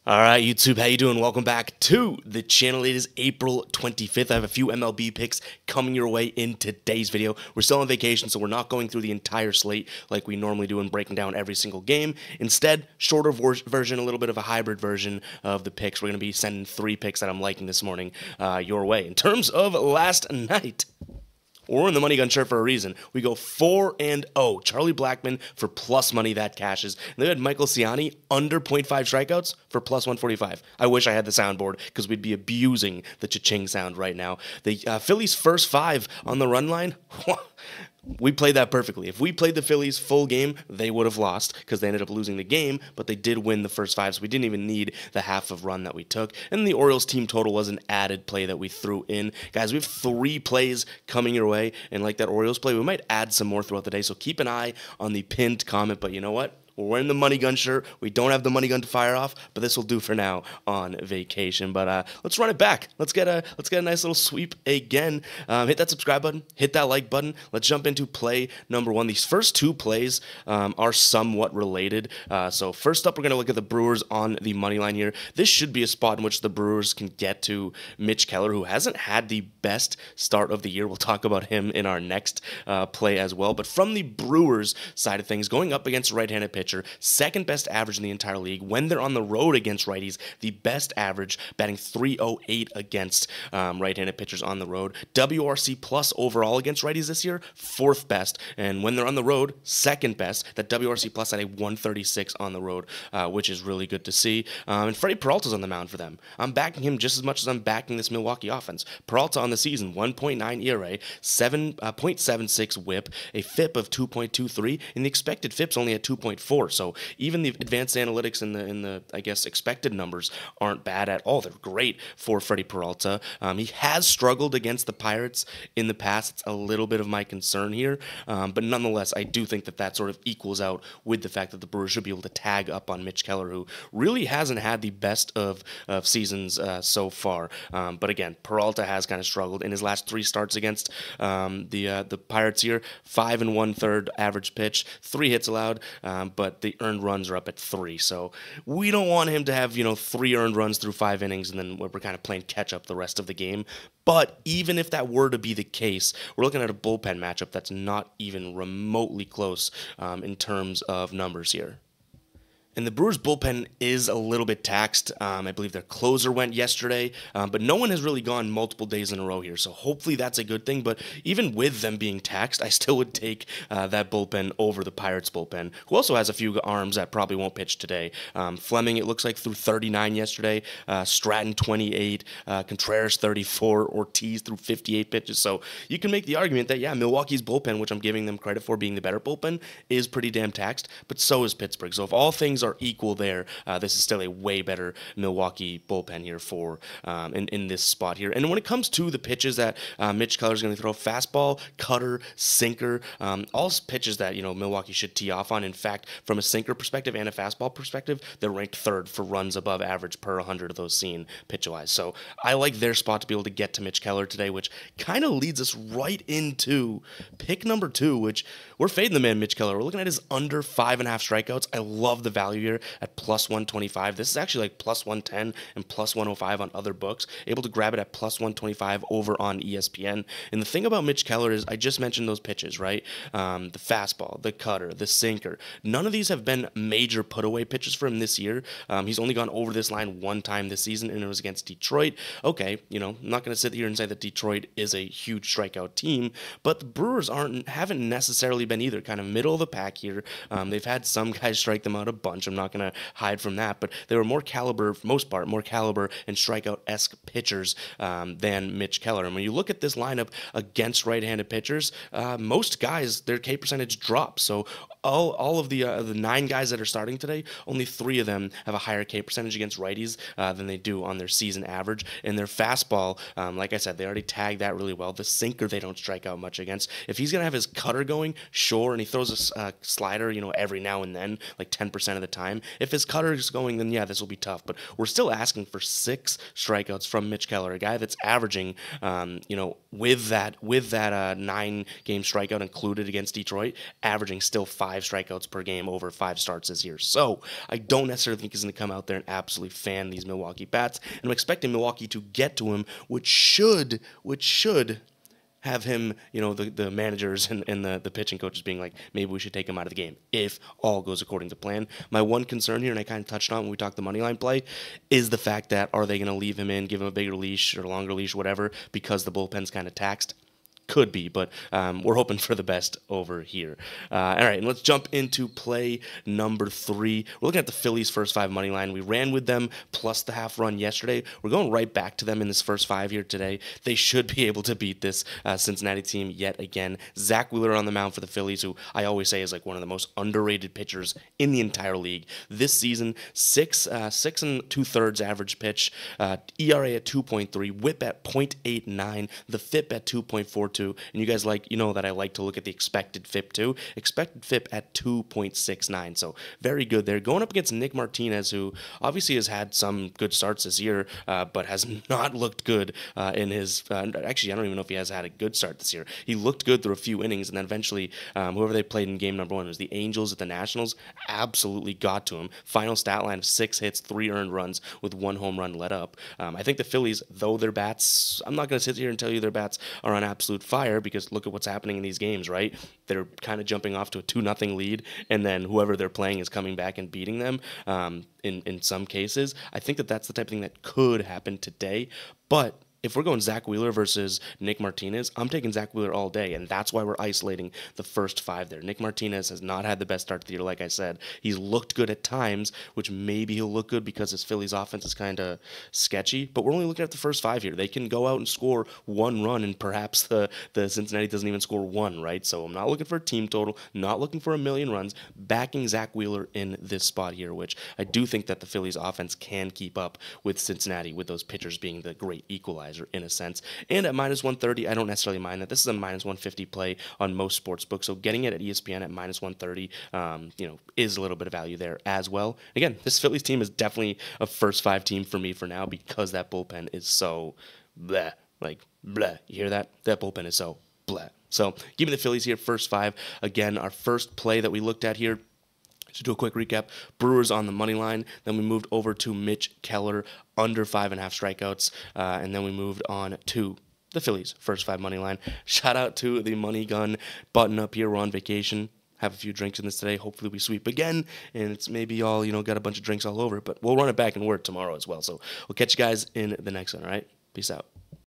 All right, YouTube, how you doing? Welcome back to the channel. It is April 25th. I have a few MLB picks coming your way in today's video. We're still on vacation, so we're not going through the entire slate like we normally do and breaking down every single game. Instead, shorter version, a little bit of a hybrid version of the picks. We're going to be sending 3 picks that I'm liking this morning your way. In terms of last night, we're in the money gun shirt for a reason. We go 4-0. Charlie Blackmon for plus money that cashes. And then we had Michael Ciani under 0.5 strikeouts for plus 145. I wish I had the soundboard because we'd be abusing the cha-ching sound right now. The Phillies' first 5 on the run line. We played that perfectly. If we played the Phillies full game, they would have lost because they ended up losing the game, but they did win the first 5, so we didn't even need the half of run that we took. And the Orioles team total was an added play that we threw in. Guys, we have 3 plays coming your way, and like that Orioles play, we might add some more throughout the day, so keep an eye on the pinned comment. But you know what? We're wearing the money gun shirt. We don't have the money gun to fire off, but this will do for now on vacation. But let's run it back. Let's get a nice little sweep again. Hit that subscribe button. Hit that like button. Let's jump into play number 1. These first 2 plays are somewhat related. So first up, we're going to look at the Brewers on the money line here. This should be a spot in which the Brewers can get to Mitch Keller, who hasn't had the best start of the year. We'll talk about him in our next play as well. But from the Brewers side of things, going up against a right-handed pitcher, second best average in the entire league. When they're on the road against righties, the best average, batting .308 against right-handed pitchers on the road. WRC plus overall against righties this year, 4th best. And when they're on the road, 2nd best. That WRC plus at a 136 on the road, which is really good to see. And Freddie Peralta's on the mound for them. I'm backing him just as much as I'm backing this Milwaukee offense. Peralta on the season, 1.9 ERA, 7.76 whip, a FIP of 2.23, and the expected FIP's only at 2.4. So even the advanced analytics in the I guess expected numbers aren't bad at all. They're great for Freddie Peralta. He has struggled against the Pirates in the past. It's a little bit of my concern here, but nonetheless, I do think that sort of equals out with the fact that the Brewers should be able to tag up on Mitch Keller, who really hasn't had the best of seasons so far. But again, Peralta has kind of struggled in his last 3 starts against the Pirates here. 5 1/3 average pitch, 3 hits allowed, but the earned runs are up at 3. So we don't want him to have, 3 earned runs through 5 innings and then we're kind of playing catch up the rest of the game. But even if that were to be the case, we're looking at a bullpen matchup that's not even remotely close in terms of numbers here. And the Brewers' bullpen is a little bit taxed. I believe their closer went yesterday, but no one has really gone multiple days in a row here, so hopefully that's a good thing. But even with them being taxed, I still would take that bullpen over the Pirates' bullpen, who also has a few arms that probably won't pitch today. Fleming, it looks like, threw 39 yesterday, Stratton 28, Contreras 34, Ortiz threw 58 pitches. So you can make the argument that, yeah, Milwaukee's bullpen, which I'm giving them credit for being the better bullpen, is pretty damn taxed, but so is Pittsburgh. So if all things are equal there, this is still a way better Milwaukee bullpen here for in this spot here. And when it comes to the pitches that Mitch Keller is going to throw, fastball, cutter, sinker, all pitches that Milwaukee should tee off on. In fact, from a sinker perspective and a fastball perspective, they're ranked 3rd for runs above average per 100 of those seen pitch-wise. So I like their spot to be able to get to Mitch Keller today, which kind of leads us right into pick number 2, which we're fading the man Mitch Keller. We're looking at his under 5.5 strikeouts. I love the value here at plus 125. This is actually like plus 110 and plus 105 on other books. Able to grab it at plus 125 over on ESPN. And the thing about Mitch Keller is I just mentioned those pitches, right? The fastball, the cutter, the sinker. None of these have been major put-away pitches for him this year. He's only gone over this line 1 time this season, and it was against Detroit. Okay, I'm not going to sit here and say that Detroit is a huge strikeout team, but the Brewers haven't necessarily been either. Kind of middle of the pack here. They've had some guys strike them out a bunch. I'm not going to hide from that, but they were more caliber, for most part, more caliber and strikeout-esque pitchers than Mitch Keller. And when you look at this lineup against right-handed pitchers, most guys, their K percentage drops. So all of the 9 guys that are starting today, only 3 of them have a higher K percentage against righties than they do on their season average. And their fastball, like I said, they already tagged that really well. The sinker they don't strike out much against. If he's going to have his cutter going, sure, and he throws a slider, every now and then, like 10% of the time. If his cutter is going, then yeah, this will be tough. But we're still asking for 6 strikeouts from Mitch Keller, a guy that's averaging, with that 9-game strikeout included against Detroit, averaging still 5 strikeouts per game over 5 starts this year. So I don't necessarily think he's going to come out there and absolutely fan these Milwaukee bats. And I'm expecting Milwaukee to get to him, which should have him, the managers and the pitching coaches being like, maybe we should take him out of the game if all goes according to plan. My one concern here, and I kind of touched on when we talked the money line play, is the fact that are they going to leave him in, give him a bigger leash or longer leash, whatever, because the bullpen's kind of taxed? Could be, but we're hoping for the best over here. All right, and let's jump into play number 3. We're looking at the Phillies' first 5 money line. We ran with them plus the half run yesterday. We're going right back to them in this first 5 here today. They should be able to beat this Cincinnati team yet again. Zach Wheeler on the mound for the Phillies, who I always say is like one of the most underrated pitchers in the entire league. This season, 6 2/3 average pitch, ERA at 2.3, WHIP at 0.89, the FIP at 2.42. And you guys that I like to look at the expected FIP too. Expected FIP at 2.69. So very good there. Going up against Nick Martinez, who obviously has had some good starts this year, but has not looked good in his. Actually, I don't even know if he has had a good start this year. He looked good through a few innings, and then eventually, whoever they played in game number 1 was the Angels at the Nationals. Absolutely got to him. Final stat line of 6 hits, 3 earned runs with 1 home run let up. I think the Phillies, though their bats, I'm not going to sit here and tell you their bats are on absolute fire, because look at what's happening in these games, right? They're kind of jumping off to a 2-0 lead, and then whoever they're playing is coming back and beating them in some cases. I think that's the type of thing that could happen today, but if we're going Zach Wheeler versus Nick Martinez, I'm taking Zach Wheeler all day, and that's why we're isolating the first 5 there. Nick Martinez has not had the best start to the year, like I said. He's looked good at times, which maybe he'll look good because his Phillies offense is kind of sketchy, but we're only looking at the first 5 here. They can go out and score 1 run, and perhaps the Cincinnati doesn't even score 1, right? So I'm not looking for a team total, not looking for a million runs, backing Zach Wheeler in this spot here, which I do think that the Phillies offense can keep up with Cincinnati, with those pitchers being the great equalizer in a sense. And at minus 130, I don't necessarily mind that. This is a minus 150 play on most sports books, so getting it at ESPN at minus 130, is a little bit of value there as well. Again, this Phillies team is definitely a first 5 team for me for now, because that bullpen is so bleh, like bleh. You hear that? That bullpen is so bleh. So give me the Phillies here, first 5. Again, our first play that we looked at here, to do a quick recap, Brewers on the money line. Then we moved over to Mitch Keller under 5.5 strikeouts. And then we moved on to the Phillies, first 5 money line. Shout out to the Money Gun button up here. We're on vacation. Have a few drinks in this today. Hopefully we sweep again. And it's maybe all, got a bunch of drinks all over. But we'll run it back and work tomorrow as well. So we'll catch you guys in the next one, all right? Peace out.